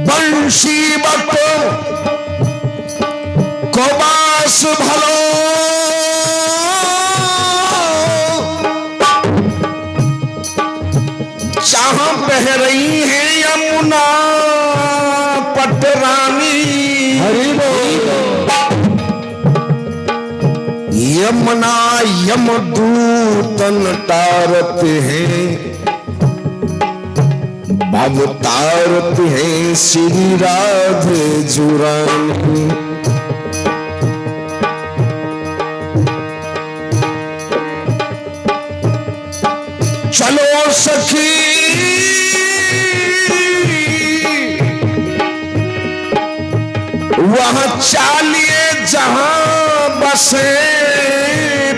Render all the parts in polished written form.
बंशी बको कोबास भलो जहां बह रही है यमुना पटरानी। यमुना यमदूतन तारत हैं, अवतारत हैं श्री राधे जुरानी। चलो सखी वहां चालिए जहां बसे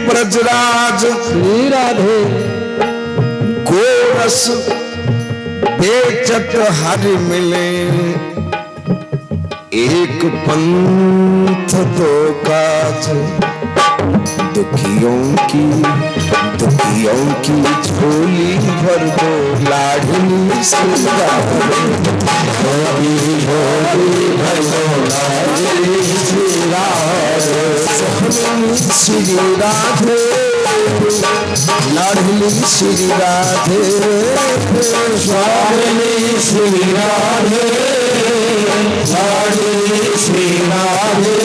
ब्रजराज श्री राधे। गोरस बेचत हरि मिले, एक पंथ दो काज। दुखियों की झोली भर दो, लाडली श्री राधे। झोली भर दो, लाडली श्री राधे। श्री राधे लाडली श्री राधे, स्वामी श्री राधे, लाडली श्री राधे।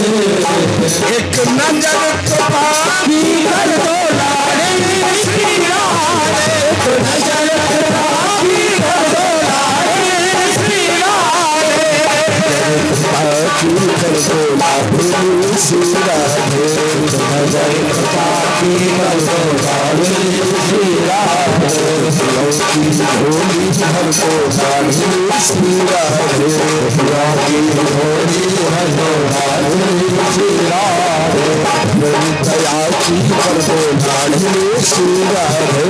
एक नजर तो पापी कर दो, लाडली श्री राधे। एक नजर तो पापी कर दो, लाडली श्री राधे। पापी कर दो, लाडली श्री राधे। नजर तो पापी कर दो, लाडली श्री राधे। लौकी झोली भर दो, लाडली श्री राधे। लौकी झोली भर दो, लाडली श्री राधे। दया की कर दो, लाडली श्री राधे।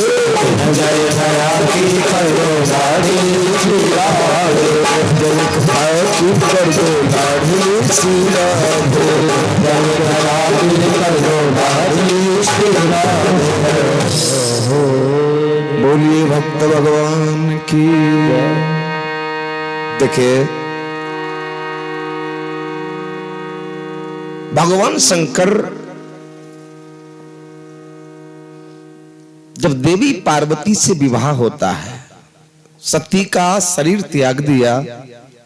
जय दया की कर दो, लाडली श्री राधे। जय दया की कर दो, लाडली श्री राधे। जय दया की कर दो, लाडली श्री राधे। बोलिए भक्त भगवान की। देखिए भगवान शंकर जब देवी पार्वती से विवाह होता है, सती का शरीर त्याग दिया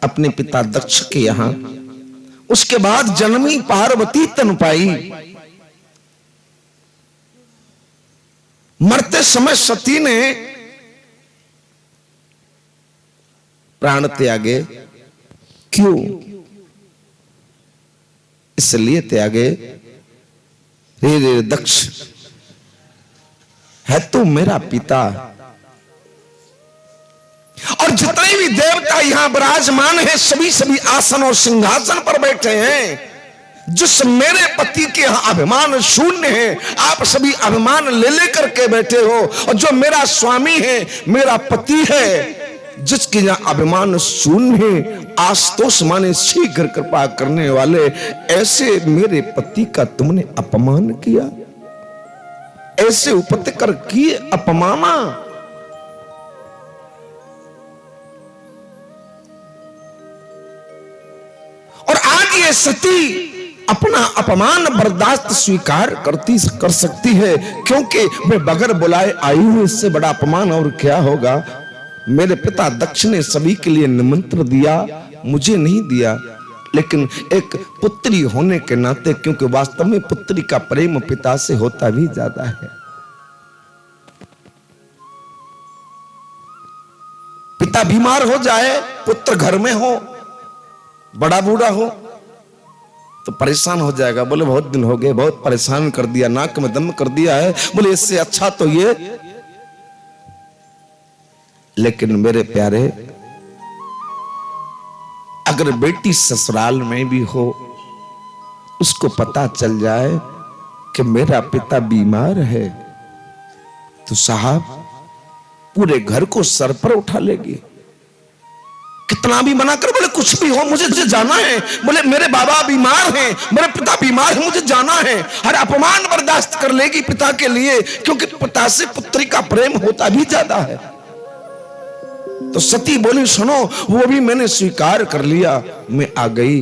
अपने पिता दक्ष के यहां। उसके बाद जन्मी पार्वती तन पाई। मरते समय सती ने प्राण त्यागे। क्यों? इसलिए त्यागे, रे दक्ष है तू मेरा पिता, और जितने भी देवता यहां विराजमान हैं सभी आसन और सिंहासन पर बैठे हैं। जिस मेरे पति के यहां अभिमान शून्य है, आप सभी अभिमान ले लेकर के बैठे हो। और जो मेरा स्वामी है, मेरा पति है, जिसके यहां अभिमान शून्य है, आस्तोष माने शीघ्र कृपा करने वाले, ऐसे मेरे पति का तुमने अपमान किया। ऐसे उपत कर किए अपमाना। और आज ये सती अपना अपमान बर्दाश्त स्वीकार कर सकती है, क्योंकि मैं बगैर बुलाए आई हूं। इससे बड़ा अपमान और क्या होगा। मेरे पिता दक्ष ने सभी के लिए निमंत्रण दिया, मुझे नहीं दिया। लेकिन एक पुत्री होने के नाते, क्योंकि वास्तव में पुत्री का प्रेम पिता से होता भी ज्यादा है। पिता बीमार हो जाए, पुत्र घर में हो, बड़ा बूढ़ा हो तो परेशान हो जाएगा। बोले बहुत दिन हो गए, बहुत परेशान कर दिया, नाक में दम कर दिया है। बोले इससे अच्छा तो ये। लेकिन मेरे प्यारे, अगर बेटी ससुराल में भी हो, उसको पता चल जाए कि मेरा पिता बीमार है, तो साहब पूरे घर को सर पर उठा लेगी। कितना भी मना कर, बोले कुछ भी हो मुझे जाना है, बोले मेरे बाबा बीमार हैं, मेरे पिता बीमार हैं, मुझे जाना है। हर अपमान बर्दाश्त कर लेगी पिता के लिए, क्योंकि पिता से पुत्री का प्रेम होता भी ज्यादा है। तो सती बोली सुनो, वो भी मैंने स्वीकार कर लिया, मैं आ गई,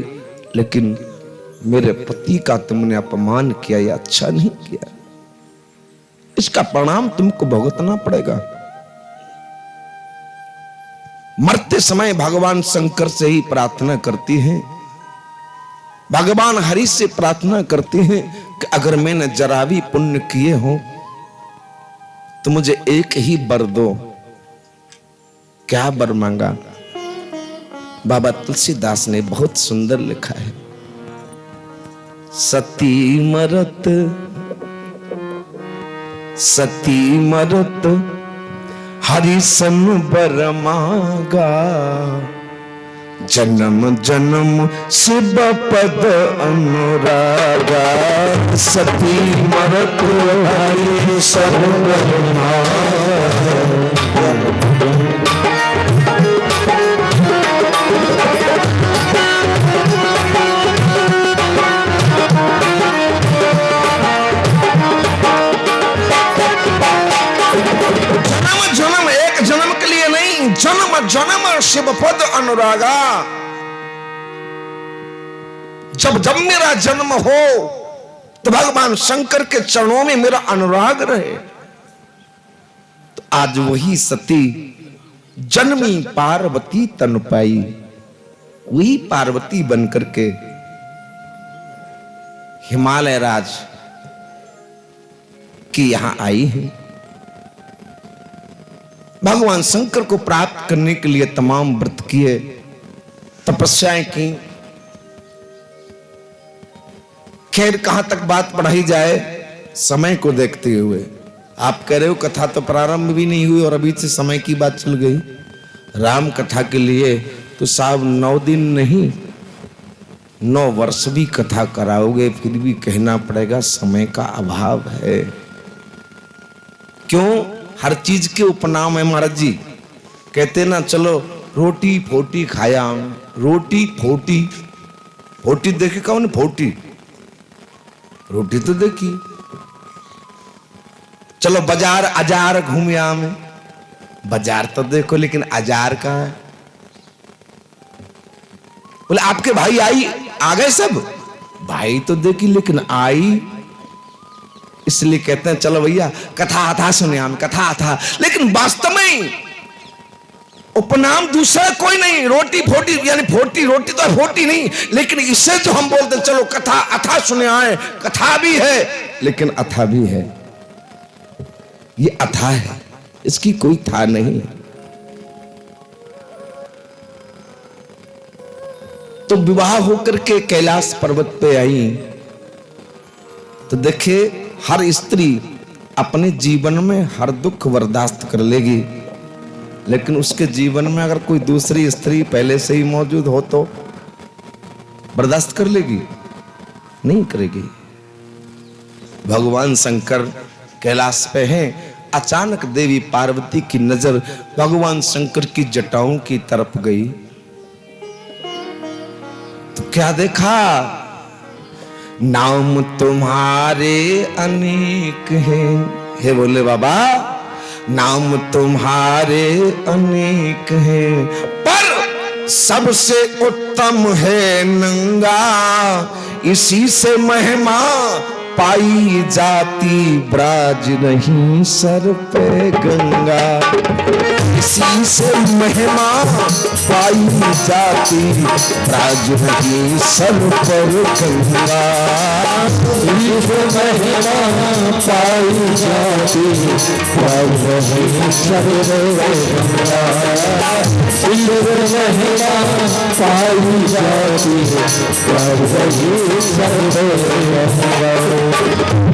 लेकिन मेरे पति का तुमने अपमान किया, या अच्छा नहीं किया, इसका परिणाम तुमको भुगतना पड़ेगा। मरते समय भगवान शंकर से ही प्रार्थना करती हैं, भगवान हरि से प्रार्थना करते हैं कि अगर मैंने जरा भी पुण्य किए हो तो मुझे एक ही वर दो। क्या वर मांगा? बाबा तुलसीदास ने बहुत सुंदर लिखा है, सती मरत हरि सन वर मांगा, जन्म जन्म शिव पद अनुरागा। सती मरत हरि सन वर मांगा। जन्म जन्म शिव पद अनुरागा। जब जब मेरा जन्म हो तो भगवान शंकर के चरणों में मेरा अनुराग रहे। तो आज वही सती जन्मी पार्वती तन पाई, वही पार्वती बनकर के हिमालय राज की यहां आई है। भगवान शंकर को प्राप्त करने के लिए तमाम व्रत किए, तपस्याएं की। खैर कहां तक बात बढ़ाई जाए समय को देखते हुए। आप कह रहे हो कथा तो प्रारंभ भी नहीं हुई और अभी से समय की बात चल गई। राम कथा के लिए तो साहब 9 दिन नहीं 9 वर्ष भी कथा कराओगे, फिर भी कहना पड़ेगा समय का अभाव है। क्यों? हर चीज के उपनाम है महाराज जी। कहते ना चलो रोटी फोटी खाया, रोटी फोटी, फोटी देखी कौन? फोटी रोटी तो देखी। चलो बाजार अजार घूमिया में, बाजार तो देखो लेकिन अजार कहाँ है? बोले आपके भाई आई आ गए सब, भाई तो देखी लेकिन आई, इसलिए कहते हैं चलो भैया कथा अथा सुने हम, कथा अथा। लेकिन वास्तव में उपनाम दूसरा कोई नहीं। रोटी फोटी यानी फोटी रोटी तो फोटी नहीं, लेकिन इससे जो हम बोलते हैं चलो कथा अथा सुने आए, कथा भी है लेकिन अथा भी है। ये अथा है, इसकी कोई था नहीं। तो विवाह होकर के कैलाश पर्वत पे आई तो देखे हर स्त्री अपने जीवन में हर दुख बर्दाश्त कर लेगी, लेकिन उसके जीवन में अगर कोई दूसरी स्त्री पहले से ही मौजूद हो तो बर्दाश्त कर लेगी? नहीं करेगी। भगवान शंकर कैलाश पे हैं, अचानक देवी पार्वती की नजर भगवान शंकर की जटाओं की तरफ गई तो क्या देखा? नाम तुम्हारे अनेक हैं। हे बोले बाबा नाम तुम्हारे अनेक हैं, पर सबसे उत्तम है नंगा, इसी से महिमा पाई जाती, ब्राज नहीं सर पे गंगा। इसी से महिमा पाई जाती, ब्राज नहीं सर पर गंगा। महिमा पाई जाती, ब्राज नहीं सर पर गंगा। महिमा पाई जाती, ब्राज नहीं सर पर गंगा।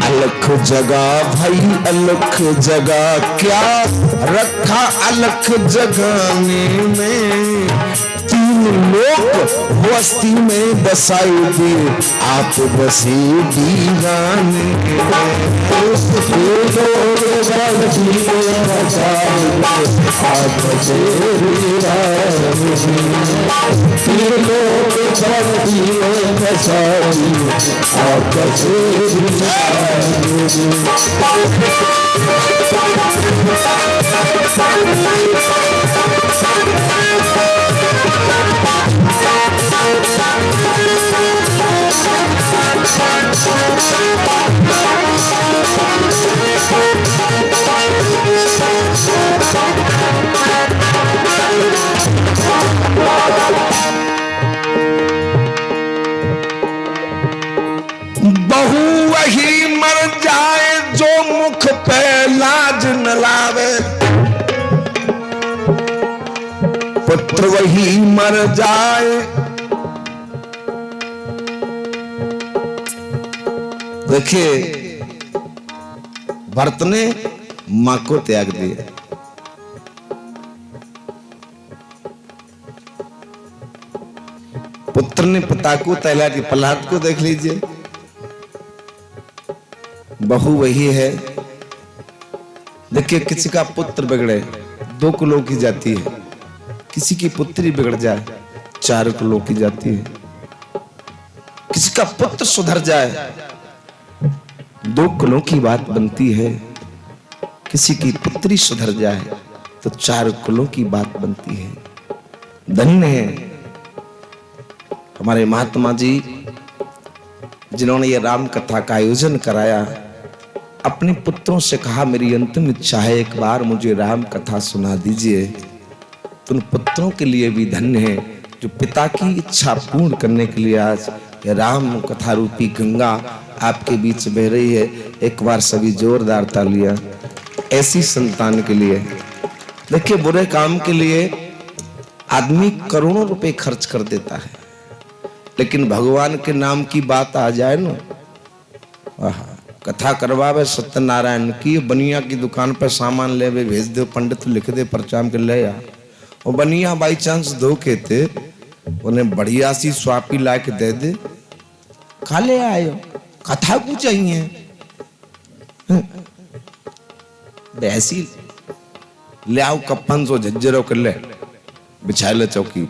अलख जगह भाई अलख जगह, क्या रखा अलख जगाने में? 3 लोक बस्ती में बसाई दी आप बसे दीवाने बहू वही मर जाए जो मुख पे लाज न लावे, पुत्र वही मर जाए। देखिए भरत ने मां को त्याग दिया, पुत्र ने पिता को त्याग दिया। प्रहलाद को देख लीजिए, बहू वही है। देखिए किसी का पुत्र बिगड़े 2 कुलों की जाती है, किसी की पुत्री बिगड़ जाए 4 कुलों की जाती है, किसी का पुत्र सुधर जाए 2 कुलों की बात बनती है, किसी की पुत्री सुधर जाए तो 4 कुलों की बात बनती है। धन्य है हमारे महात्मा जी जिन्होंने ये राम कथा का आयोजन कराया। अपने पुत्रों से कहा मेरी अंतिम इच्छा है एक बार मुझे राम कथा सुना दीजिए। तो उन पुत्रों के लिए भी धन्य है जो पिता की इच्छा पूर्ण करने के लिए आज ये राम कथा रूपी गंगा आपके बीच बह रही है। एक बार सभी जोरदार तालियां ऐसी संतान के लिए। देखिए बुरे काम के लिए आदमी करोड़ों रुपए खर्च कर देता है, लेकिन भगवान के नाम की बात आ जाए ना, कथा करवावे सत्यनारायण की, बनिया की दुकान पर सामान ले वे भेज दो, पंडित लिख दे परचाम के ले आ। और बनिया बाई चांस धोखे थे उन्हें बढ़िया सी स्वापी ला के दे दे, खा ले आयो, कथा को चाहिए ऐसी ले आओ कप्पन सो झज्जरों कर ले बिछा ले चौकी।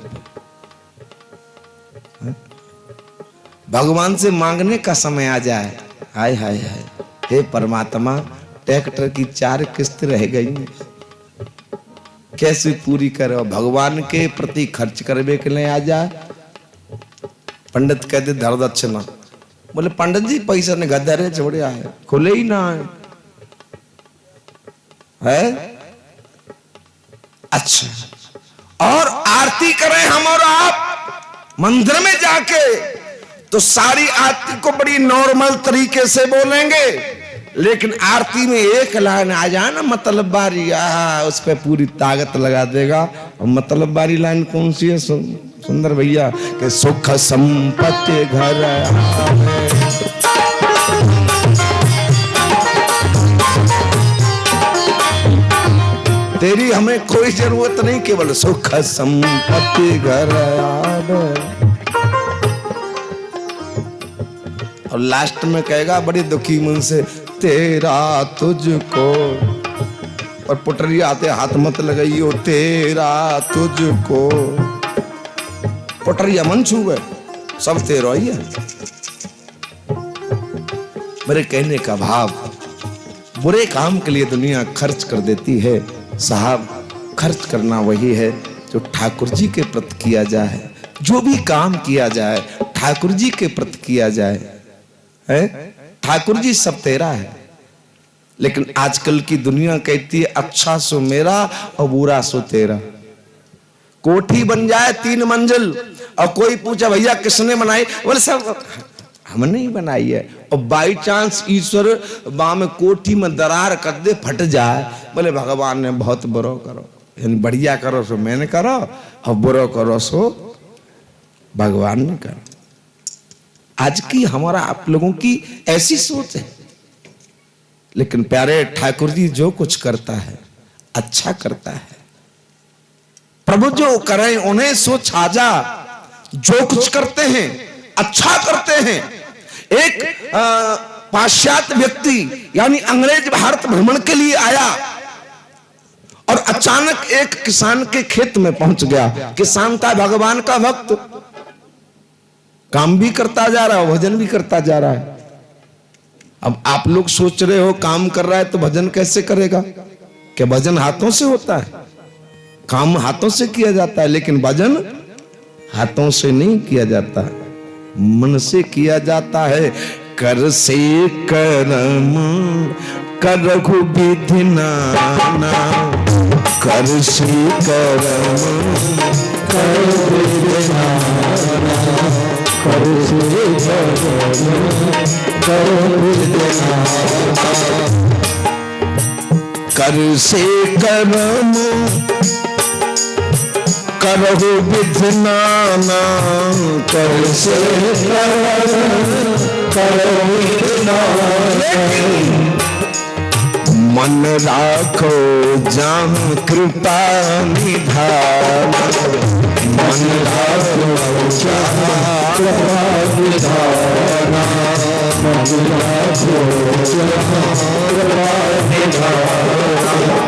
भगवान से मांगने का समय आ जाए, हाय हाय हाय हे परमात्मा ट्रैक्टर की 4 किस्त रह गई कैसे पूरी करो। भगवान के प्रति खर्च करने के लिए आ जाए। पंडित कहते धर दक्षिणा, बोले पंडित जी पैसा ने गद्दारे छोड़े आए खुले ही ना है। अच्छा और आरती करें हम और आप मंदिर में जाके तो सारी आरती को बड़ी नॉर्मल तरीके से बोलेंगे, लेकिन आरती में एक लाइन आ जाए ना मतलब बारी, उस पर पूरी ताकत लगा देगा। और मतलब बारी लाइन कौन सी है सुंदर भैया के सुख संपत्ति घर तेरी हमें कोई जरूरत नहीं, केवल सुख संपत्ति घर आवे। और लास्ट में कहेगा बड़ी दुखी मन से तेरा तुझको, और पुटरी आते हाथ मत लगाइयो तेरा तुझको। पुटरिया मन छू गए सब तेरा ही है। मेरे कहने का भाव बुरे काम के लिए दुनिया खर्च कर देती है साहब, खर्च करना वही है जो ठाकुर जी के प्रति किया जाए। जो भी काम किया जाए ठाकुर जी के प्रति किया जाए है। ठाकुर जी सब तेरा है, लेकिन आजकल की दुनिया कहती है अच्छा सो मेरा और बुरा सो तेरा। कोठी बन जाए 3 मंजिल और कोई पूछा भैया किसने बनाई, बोले सब हमने ही बनाई है। और बाई चांस ईश्वर में कोठी में दरार कर दे फट जाए, बोले भगवान ने बहुत बुरा करो, यानी बढ़िया करो सो मैंने करो और बुरा करो सो भगवान ने करो। आज की हमारा आप लोगों की ऐसी सोच है, लेकिन प्यारे ठाकुर जी जो कुछ करता है अच्छा करता है। प्रभु जो करें उन्हें सो छाजा, जो कुछ करते हैं अच्छा करते हैं। एक पाश्चात्य व्यक्ति यानी अंग्रेज भारत भ्रमण के लिए आया और अचानक एक किसान के खेत में पहुंच गया। किसान था भगवान का भक्त, काम भी करता जा रहा है, भजन भी करता जा रहा है। अब आप लोग सोच रहे हो काम कर रहा है तो भजन कैसे करेगा? क्या भजन हाथों से होता है? काम हाथों से किया जाता है, लेकिन भजन हाथों से नहीं किया जाता, मन से किया जाता है। कर से कर्म करहु विधि नाना, कर से कर्म करहु विधि नाना, कर से कर्म करहु विधि नाना, कर से कर्म करहु विधि नाना, कर से करहु विधि नाना। मन राखो जहाँ कृपा निधान, मन राखो जहाँ कृपा निधान, मन राखो जहाँ कृपा निधान।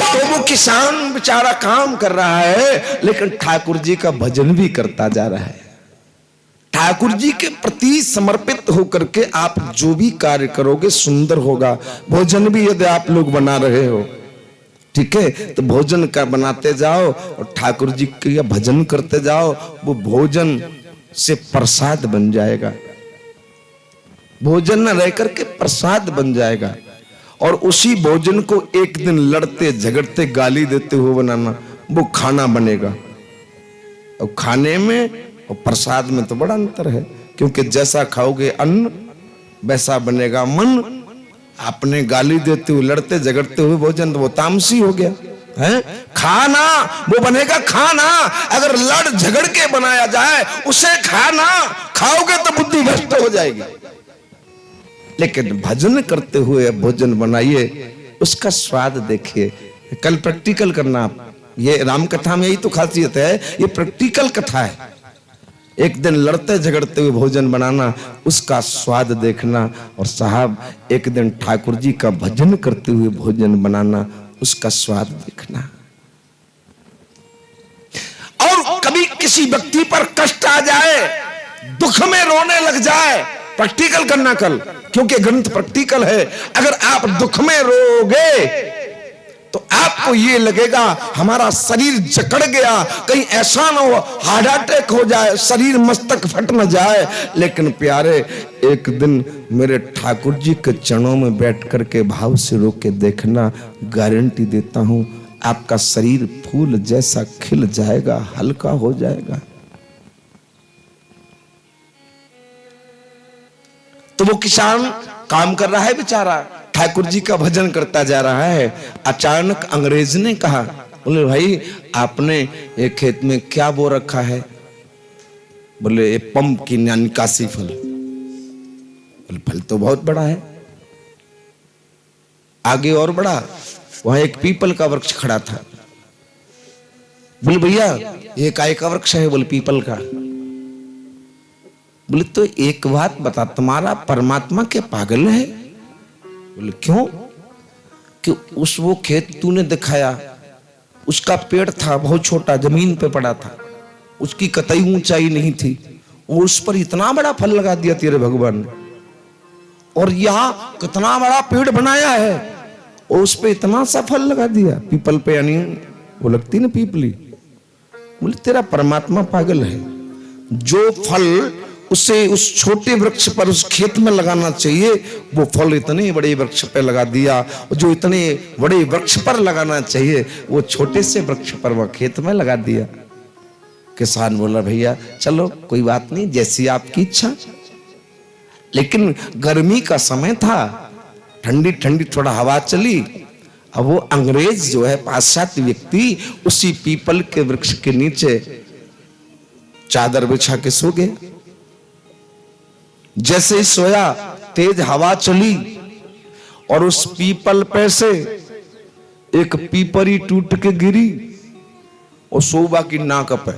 तो वो किसान बेचारा काम कर रहा है, लेकिन ठाकुर जी का भजन भी करता जा रहा है। ठाकुर जी के प्रति समर्पित होकर के आप जो भी कार्य करोगे सुंदर होगा। भोजन भी यदि आप लोग बना रहे हो, ठीक है, तो भोजन का बनाते जाओ और ठाकुर जी का भजन करते जाओ, वो भोजन से प्रसाद बन जाएगा। भोजन न रह करके प्रसाद बन जाएगा। और उसी भोजन को एक दिन लड़ते झगड़ते गाली देते हुए बनाना, वो खाना बनेगा। और खाने में और प्रसाद में तो बड़ा अंतर है, क्योंकि जैसा खाओगे अन्न वैसा बनेगा मन। आपने गाली देते हुए लड़ते झगड़ते हुए भोजन, तो वो तामसी हो गया है। खाना वो बनेगा खाना अगर लड़ झगड़ के बनाया जाए, उसे खाना खाओगे तो बुद्धि भ्रष्ट हो जाएगी। लेकिन भजन करते हुए भोजन बनाइए, उसका स्वाद देखिए। कल प्रैक्टिकल करना आप, ये राम कथा में यही तो खासियत है, ये प्रैक्टिकल कथा है। एक दिन लड़ते झगड़ते हुए भोजन बनाना, उसका स्वाद देखना। और साहब एक दिन ठाकुर जी का भजन करते हुए भोजन बनाना, उसका स्वाद देखना। और कभी किसी व्यक्ति पर कष्ट आ जाए, दुख में रोने लग जाए, प्रैक्टिकल करना कल, क्योंकि ग्रंथ प्रैक्टिकल है। अगर आप दुख में रोगे तो आपको ये लगेगा हमारा शरीर जकड़ गया, कहीं ऐसा ना हो हार्ट अटैक हो जाए, शरीर मस्तक फट न जाए। लेकिन प्यारे, एक दिन मेरे ठाकुर जी के चरणों में बैठ करके भाव से रो के देखना, गारंटी देता हूं आपका शरीर फूल जैसा खिल जाएगा, हल्का हो जाएगा। तो वो किसान काम कर रहा है बेचारा, ठाकुर जी का भजन करता जा रहा है। अचानक अंग्रेज ने कहा, बोले भाई आपने एक खेत में क्या बो रखा है? बोले ये पम्पकिन यानी काशी फल। बोले फल तो बहुत बड़ा है। आगे और बढ़ा, वहां एक पीपल का वृक्ष खड़ा था। बोले भैया ये काय का वृक्ष है? बोले पीपल का। बोले तो एक बात बता, तुम्हारा परमात्मा क्या पागल है? बोले क्यों? कि वो खेत तूने दिखाया, उसका पेड़ था बहुत छोटा, जमीन पे पड़ा था, उसकी कतई ऊंचाई नहीं थी, और उस पर इतना बड़ा फल लगा दिया तेरे भगवान ने। और यहाँ कितना बड़ा पेड़ बनाया है और उस पे इतना सा फल लगा दिया, पीपल पे, यानी वो लगती ना पीपली। बोले तेरा परमात्मा पागल है। जो फल उसे उस छोटे वृक्ष पर उस खेत में लगाना चाहिए, वो फल इतने बड़े वृक्ष पर लगा दिया। जो इतने बड़े वृक्ष पर लगाना चाहिए, वो छोटे से वृक्ष पर वह खेत में लगा दिया। किसान बोला भैया चलो कोई बात नहीं, जैसी आपकी इच्छा। लेकिन गर्मी का समय था, ठंडी ठंडी थोड़ा हवा चली। अब वो अंग्रेज जो है, पाश्चात्य व्यक्ति, उसी पीपल के वृक्ष के नीचे चादर बिछा के सो गए। जैसे ही सोया, तेज हवा चली और उस पीपल पे से एक पीपरी टूट के गिरी और सोबा की नाक पे।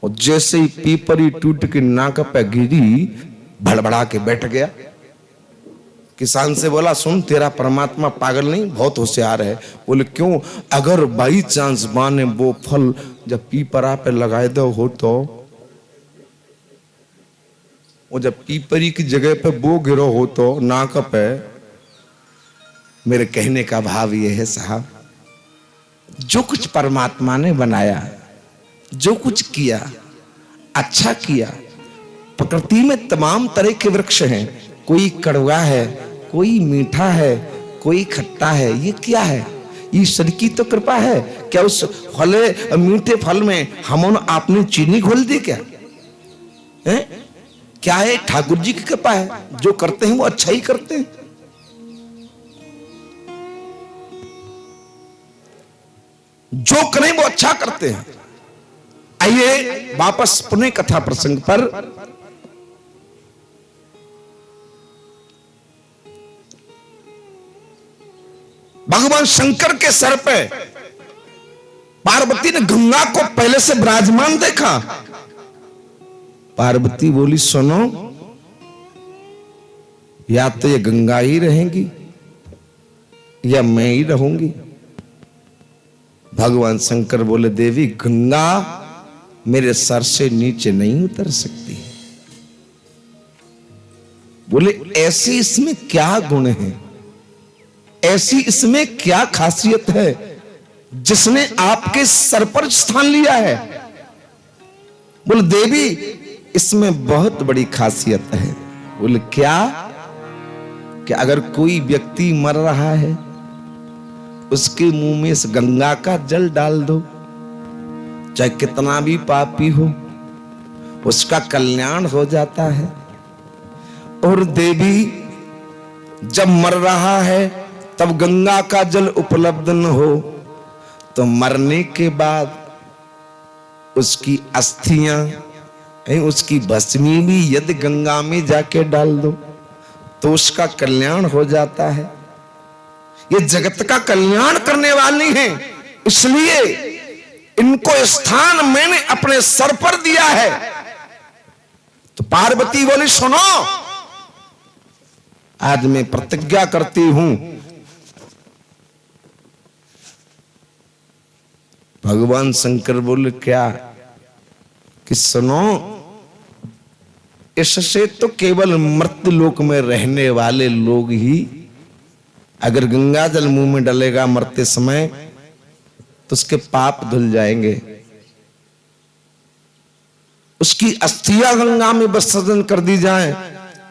और जैसे ही पीपरी टूट के नाक पे गिरी, भड़बड़ा के बैठ गया। किसान से बोला, सुन, तेरा परमात्मा पागल नहीं, बहुत होशियार है। बोले, क्यों? अगर बाई चांस माने वो फल जब पीपरा पे लगाए दो हो तो वो जब पीपरी की जगह पे वो गिरो हो तो नाक पे। मेरे कहने का भाव ये है साहब, जो कुछ परमात्मा ने बनाया, जो कुछ किया, अच्छा किया। प्रकृति में तमाम तरह के वृक्ष हैं, कोई कड़वा है, कोई मीठा है, कोई खट्टा है। ये क्या है? ईश्वर की तो कृपा है। क्या उस फले मीठे फल में हम आपने चीनी घोल दी क्या है? क्या है? ठाकुर जी की कृपा है। जो करते हैं वो अच्छा ही करते हैं। जो करें वो अच्छा करते हैं। आइए वापस पुनः कथा प्रसंग पर। भगवान शंकर के सर पे पार्वती ने गंगा को पहले से विराजमान देखा। पार्वती बोली, सुनो, या तो ये गंगा ही रहेंगी या मैं ही रहूंगी। भगवान शंकर बोले, देवी, गंगा मेरे सर से नीचे नहीं उतर सकती। बोले, ऐसी इसमें क्या गुण है, ऐसी इसमें क्या खासियत है जिसने आपके सर पर स्थान लिया है? बोले, देवी, इसमें बहुत बड़ी खासियत है। बोले, क्या? कि अगर कोई व्यक्ति मर रहा है, उसके मुंह में इस गंगा का जल डाल दो, चाहे कितना भी पापी हो, उसका कल्याण हो जाता है। और देवी, जब मर रहा है तब गंगा का जल उपलब्ध न हो तो मरने के बाद उसकी अस्थियां, उसकी भस्मी भी यदि गंगा में जाके डाल दो तो उसका कल्याण हो जाता है। ये जगत का कल्याण करने वाली हैं, इसलिए इनको स्थान मैंने अपने सर पर दिया है। तो पार्वती बोली, सुनो, आज मैं प्रतिज्ञा करती हूं। भगवान शंकर बोले, क्या? कि सुनो, इससे तो केवल मर्त्य लोक में रहने वाले लोग ही, अगर गंगा जल मुंह में डलेगा मरते समय तो उसके पाप धुल जाएंगे। उसकी अस्थियां गंगा में विसर्जन कर दी जाए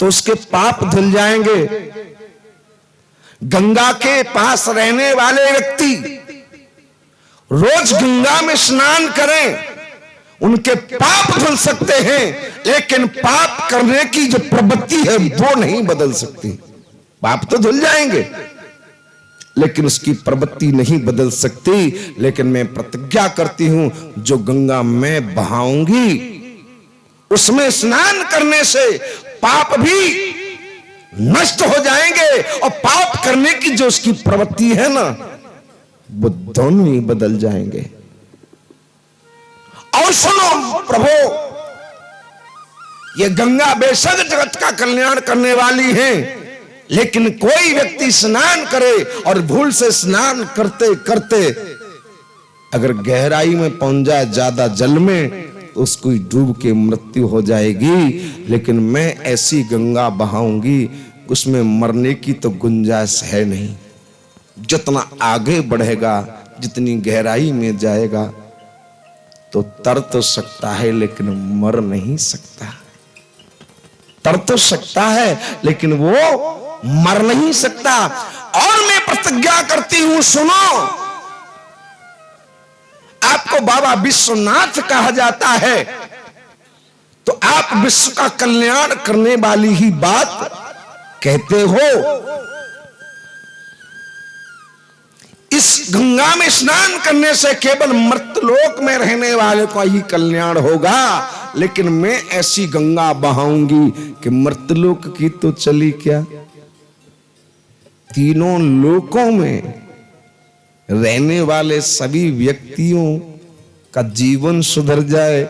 तो उसके पाप धुल जाएंगे। गंगा के पास रहने वाले व्यक्ति रोज गंगा में स्नान करें, उनके पाप धुल सकते हैं, लेकिन पाप करने की जो प्रवृत्ति है वो नहीं बदल सकती। पाप तो धुल जाएंगे लेकिन उसकी प्रवृत्ति नहीं बदल सकती। लेकिन मैं प्रतिज्ञा करती हूं, जो गंगा मैं बहाऊंगी उसमें स्नान करने से पाप भी नष्ट हो जाएंगे और पाप करने की जो उसकी प्रवृत्ति है ना, वो दोनों ही बदल जाएंगे। और सुनो प्रभु, ये गंगा बेशक जगत का कल्याण करने वाली है, लेकिन कोई व्यक्ति स्नान करे और भूल से स्नान करते करते अगर गहराई में पहुंच जाए ज्यादा जल में तो उसको डूब के मृत्यु हो जाएगी। लेकिन मैं ऐसी गंगा बहाऊंगी उसमें मरने की तो गुंजाइश है नहीं। जितना आगे बढ़ेगा, जितनी गहराई में जाएगा तो तर तो सकता है लेकिन मर नहीं सकता। तर तो सकता है लेकिन वो मर नहीं सकता। और मैं प्रतिज्ञा करती हूं, सुनो, आपको बाबा विश्वनाथ कहा जाता है तो आप विश्व का कल्याण करने वाली ही बात कहते हो। इस गंगा में स्नान करने से केवल मर्त्यलोक में रहने वाले का ही कल्याण होगा, लेकिन मैं ऐसी गंगा बहाऊंगी कि मर्त्यलोक की तो चली क्या, तीनों लोकों में रहने वाले सभी व्यक्तियों का जीवन सुधर जाए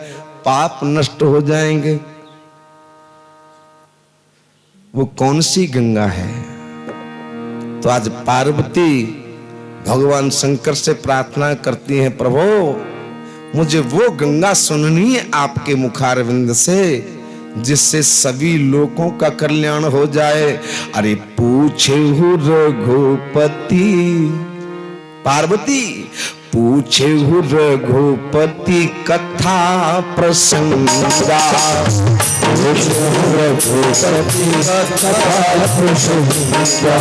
पाप नष्ट हो जाएंगे। वो कौन सी गंगा है? तो आज पार्वती भगवान शंकर से प्रार्थना करती हैं, प्रभु मुझे वो गंगा सुननी है आपके मुखारविंद से जिससे सभी लोगों का कल्याण हो जाए। अरे पूछे हूँ रघुपति, पार्वती पूछे हूँ रघुपति कथा प्रसंगा, रघुपति कथा प्रसंगा,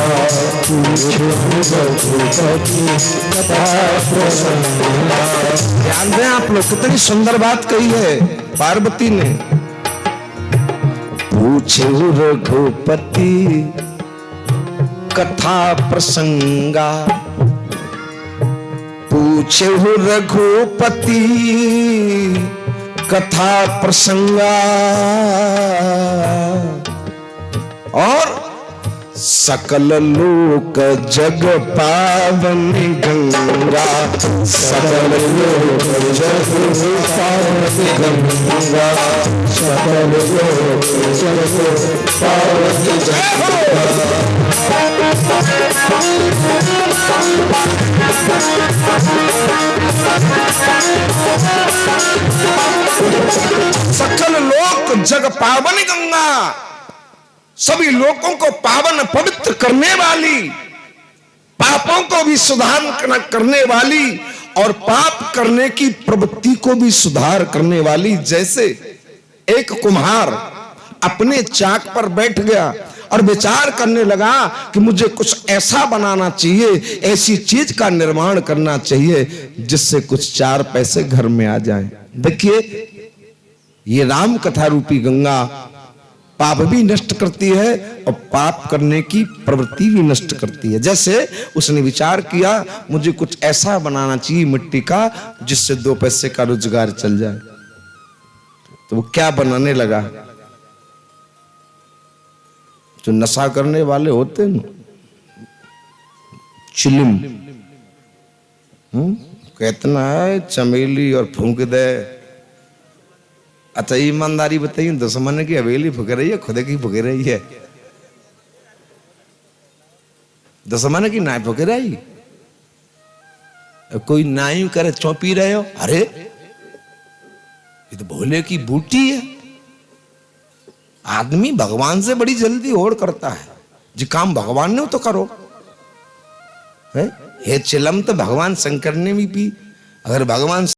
कथा प्रसंगा। ध्यान दें आप लोग, कितनी सुंदर बात कही है पार्वती ने। पूछे रघुपति कथा प्रसंगा, पूछे रघुपति कथा प्रसंगा, और सकल लोक जग पावनी गंगा, सकल लोक जग पावनी गंगा, सकल लोक जग पावनी गंगा। सकल लोक जग पावनी गंगा, सभी लोगों को पावन पवित्र करने वाली, पापों को भी सुधार करने वाली और पाप करने की प्रवृत्ति को भी सुधार करने वाली। जैसे एक कुम्हार अपने चाक पर बैठ गया और विचार करने लगा कि मुझे कुछ ऐसा बनाना चाहिए, ऐसी चीज का निर्माण करना चाहिए जिससे कुछ चार पैसे घर में आ जाएं। देखिए ये राम कथा रूपी गंगा पाप भी नष्ट करती है और पाप करने की प्रवृत्ति भी नष्ट करती है। जैसे उसने विचार किया मुझे कुछ ऐसा बनाना चाहिए मिट्टी का जिससे 2 पैसे का रोजगार चल जाए। तो वो क्या बनाने लगा? जो नशा करने वाले होते हैं चिलिम, कितना है चमेली और फूंक दे। अच्छा ईमानदारी बताइए, दुश्मन की हवेली फूक रही है खुद की फूक रही है? दुश्मन की नाई फूक रही, कोई नाई करे चौ पी रहे हो, अरे ये तो भोले की बूटी है। आदमी भगवान से बड़ी जल्दी होड़ करता है, जो काम भगवान ने हो तो करो। है चिलम तो भगवान शंकर ने भी पी, अगर भगवान